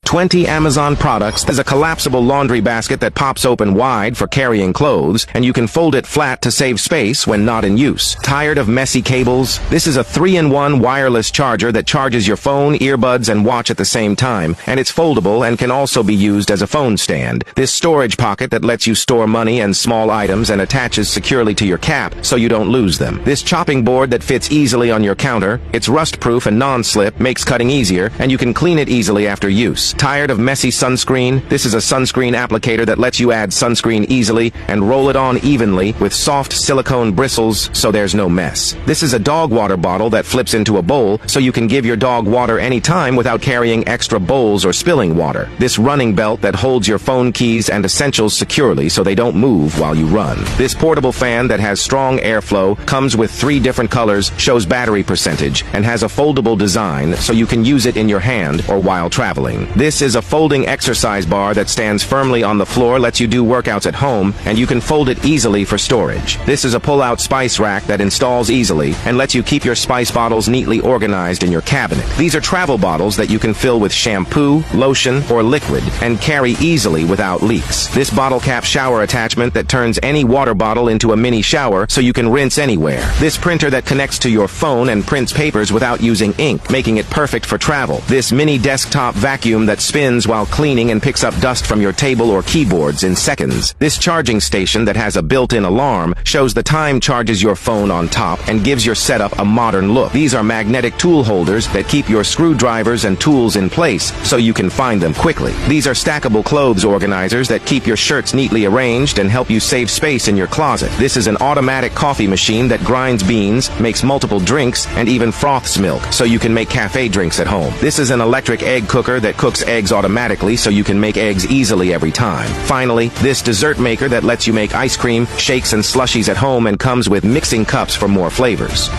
20 Amazon products. There's a collapsible laundry basket that pops open wide for carrying clothes, and you can fold it flat to save space when not in use. Tired of messy cables? This is a 3-in-1 wireless charger that charges your phone, earbuds, and watch at the same time, and it's foldable and can also be used as a phone stand. This storage pocket that lets you store money and small items and attaches securely to your cap so you don't lose them. This chopping board that fits easily on your counter. It's rust-proof and non-slip, makes cutting easier, and you can clean it easily after use. Tired of messy sunscreen? This is a sunscreen applicator that lets you add sunscreen easily and roll it on evenly with soft silicone bristles so there's no mess. This is a dog water bottle that flips into a bowl so you can give your dog water anytime without carrying extra bowls or spilling water. This running belt that holds your phone keys and essentials securely so they don't move while you run. This portable fan that has strong airflow, comes with 3 different colors, shows battery percentage, and has a foldable design so you can use it in your hand or while traveling. This is a folding exercise bar that stands firmly on the floor, lets you do workouts at home, and you can fold it easily for storage. This is a pull-out spice rack that installs easily and lets you keep your spice bottles neatly organized in your cabinet. These are travel bottles that you can fill with shampoo, lotion, or liquid and carry easily without leaks. This bottle cap shower attachment that turns any water bottle into a mini shower so you can rinse anywhere. This printer that connects to your phone and prints papers without using ink, making it perfect for travel. This mini desktop vacuum that spins while cleaning and picks up dust from your table or keyboards in seconds. This charging station that has a built-in alarm shows the time, charges your phone on top, and gives your setup a modern look. These are magnetic tool holders that keep your screwdrivers and tools in place so you can find them quickly. These are stackable clothes organizers that keep your shirts neatly arranged and help you save space in your closet. This is an automatic coffee machine that grinds beans, makes multiple drinks, and even froths milk so you can make cafe drinks at home. This is an electric egg cooker that cooks eggs automatically so you can make eggs easily every time. Finally, this dessert maker that lets you make ice cream, shakes, and slushies at home and comes with mixing cups for more flavors.